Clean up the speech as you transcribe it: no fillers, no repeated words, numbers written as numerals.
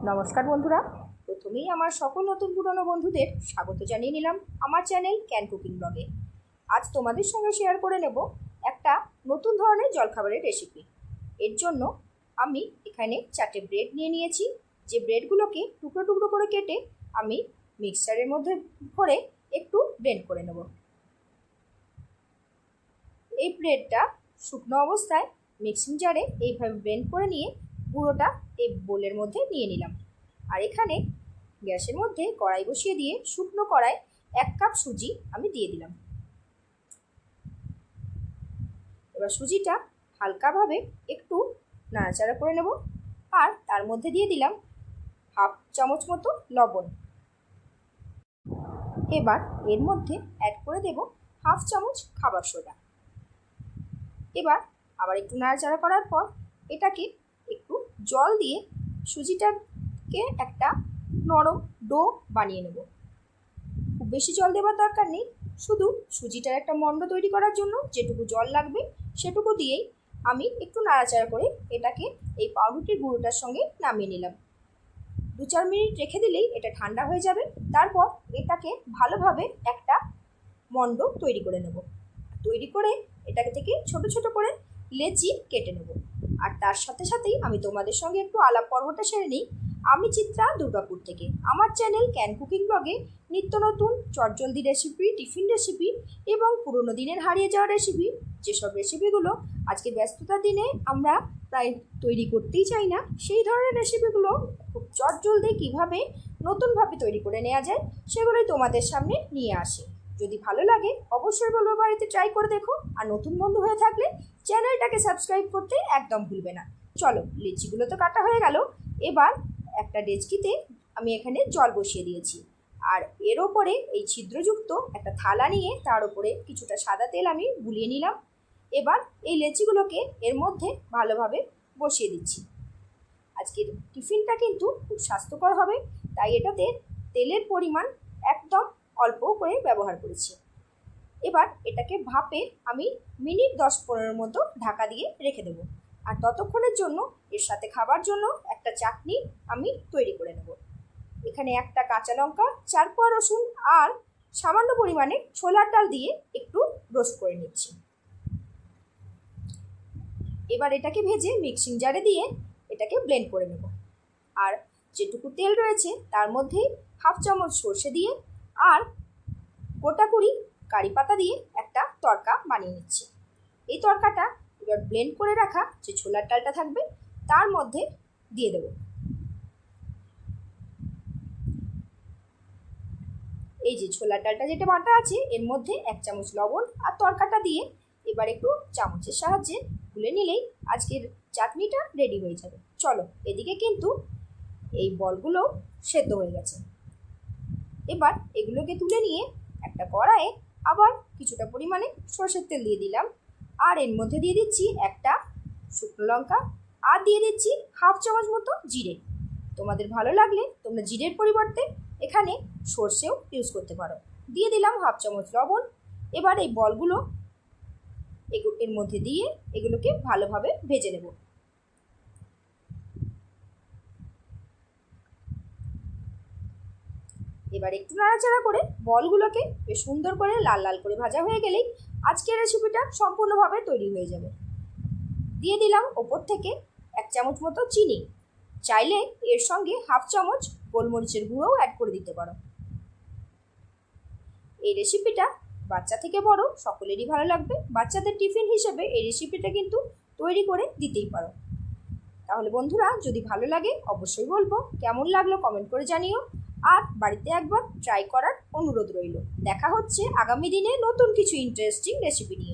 নমস্কার বন্ধুরা, প্রথমেই আমার সকল নতুন পুরনো বন্ধুদের স্বাগত জানিয়ে নিলাম আমার চ্যানেল ক্যান কুকিং ব্লগে। আজ তোমাদের সঙ্গে শেয়ার করে নেব একটা নতুন ধরনের জলখাবারের রেসিপি। এর জন্য আমি এখানে 4টে ব্রেড নিয়ে নিয়েছি। যে ব্রেডগুলোকে টুকরো টুকরো করে কেটে আমি মিক্সচারের মধ্যে ভরে একটু ব্লেন্ড করে নেব। এই ব্রেডটা শুকনো অবস্থায় মিক্সিং জারে এইভাবে ব্লেন্ড করে নিয়ে পুরোটা এই বোলের মধ্যে নিয়ে নিলাম। আর এখানে গ্যাসের মধ্যে কড়াই বসিয়ে দিয়ে শুকনো কড়াই 1 কাপ সুজি আমি দিয়ে দিলাম। এবার সুজিটা হালকাভাবে একটু নাড়াচাড়া করে নেব। আর তার মধ্যে দিয়ে দিলাম হাফ চামচ মতো লবণ। এবার এর মধ্যে অ্যাড করে দেব হাফ চামচ খাবার সোডা। এবার আবার একটু নাড়াচাড়া করার পর এটাকে একটু জল দিয়ে সুজিটাকে একটা নরম ডো বানিয়ে নেব। খুব বেশি জল দেওয়ার দরকার নেই, শুধু সুজিটার একটা মণ্ড তৈরি করার জন্য যেটুকু জল লাগবে সেটুকু দিয়েই আমি একটু নাড়াচাড়া করে এটাকে এই পাউরুটির গুঁড়োটার সঙ্গে নামিয়ে নিলাম। 2-4 মিনিট রেখে দিলেই এটা ঠান্ডা হয়ে যাবে। তারপর এটাকে ভালোভাবে একটা মণ্ড তৈরি করে নেব। তৈরি করে এটাকে থেকে ছোট ছোট করে লেচি কেটে নেব। আর তার সাথে সাথেই আমি তোমাদের সঙ্গে একটু আলাপ পর্বটা সেরে নিই। আমি চিত্রা, দুর্গাপুর থেকে। আমার চ্যানেল ক্যান কুকিং ব্লগে নিত্য নতুন চটজলদি রেসিপি, টিফিন রেসিপি এবং পুরোনো দিনের হারিয়ে যাওয়া রেসিপি, যেসব রেসিপিগুলো আজকে ব্যস্ততার দিনে আমরা প্রায় তৈরি করতেই চাই না, সেই ধরনের রেসিপিগুলো খুব চটজলদি কীভাবে নতুনভাবে তৈরি করে নেওয়া যায় সেগুলোই তোমাদের সামনে নিয়ে আসি। যদি ভালো লাগে অবশ্যই বলবো বাড়িতে ট্রাই করে দেখো। আর নতুন বন্ধু হয়ে থাকলে চ্যানেলটাকে সাবস্ক্রাইব করতে একদম ভুলবে না। চলো, লিচিগুলো তো কাটা হয়ে গেল। এবার একটা ডেচকিতে আমি এখানে জল বসিয়ে দিয়েছি। আর এর ওপরে এই ছিদ্রযুক্ত একটা থালা নিয়ে তার উপরে কিছুটা সাদা তেল আমি বুলিয়ে নিলাম। এবার এই লেচিগুলোকে এর মধ্যে ভালোভাবে বসিয়ে দিচ্ছি। আজকের টিফিনটা কিন্তু খুব স্বাস্থ্যকর হবে, তাই এটাতে তেলের পরিমাণ একদম অল্প করে ব্যবহার করেছি। এবার এটাকে ভাপে আমি মিনিট 10-15 মতো ঢাকা দিয়ে রেখে দেবো। আর ততক্ষণের জন্য এর সাথে খাবার জন্য একটা চাটনি আমি তৈরি করে নেব। এখানে একটা কাঁচা লঙ্কা, 4 কোয়া রসুন আর সামান্য পরিমাণে ছোলার ডাল দিয়ে একটু রোস্ট করে নিচ্ছি। এবার এটাকে ভেজে মিক্সিং জারে দিয়ে এটাকে ব্লেন্ড করে নেব। আর যেটুকু তেল রয়েছে তার মধ্যেই হাফ চামচ সর্ষে দিয়ে আর গোটা কুড়ি কারি পাতা দিয়ে একটা তড়কা বানিয়ে নিচ্ছি। এই তড়কাটা এবার ব্লেন্ড করে রাখা যে ছোলার ডালটা থাকবে তার মধ্যে দিয়ে দেব। এই যে ছোলার ডালটা যেটা বাটা আছে এর মধ্যে 1 চামচ লবণ আর তড়কাটা দিয়ে এবার একটু চামচের সাহায্যে গুলে নিলেই আজকের চাটনিটা রেডি হয়ে যাবে। চলো, এদিকে কিন্তু এই বলগুলো সেদ্ধ হয়ে গেছে। এবার এগুলোকে তুলে নিয়ে একটা কড়াইয়ে আবার কিছুটা পরিমাণে সরষের তেল দিয়ে দিলাম। আর এর মধ্যে দিয়ে দিচ্ছি একটা শুকনো লঙ্কা আর দিয়ে দিচ্ছি হাফ চামচ মতো জিরে। তোমাদের ভালো লাগলে তোমরা জিরের পরিবর্তে এখানে সর্ষেও ইউজ করতে পারো। দিয়ে দিলাম হাফ চামচ লবণ। এবার এই বলগুলো এর মধ্যে দিয়ে এগুলোকে ভালোভাবে ভেজে নেব। এবার একটু নাড়াচাড়া করে বলগুলোকে বেশ সুন্দর করে লাল লাল করে ভাজা হয়ে গেলেই আজকের রেসিপিটা সম্পূর্ণভাবে তৈরি হয়ে যাবে। দিয়ে দিলাম ওপর থেকে 1 চামচ মতো চিনি। চাইলে এর সঙ্গে হাফ চামচ গোলমরিচের গুঁড়োও অ্যাড করে দিতে পারো। এই রেসিপিটা বাচ্চা থেকে বড় সকলেরই ভালো লাগবে। বাচ্চাদের টিফিন হিসেবে এই রেসিপিটা কিন্তু তৈরি করে দিতেই পারো। তাহলে বন্ধুরা, যদি ভালো লাগে অবশ্যই বলবো, কেমন লাগলো কমেন্ট করে জানিও। আর বাড়িতে একবার ট্রাই করার অনুরোধ রইল। দেখা হচ্ছে আগামী দিনে নতুন কিছু ইন্টারেস্টিং রেসিপি নিয়ে।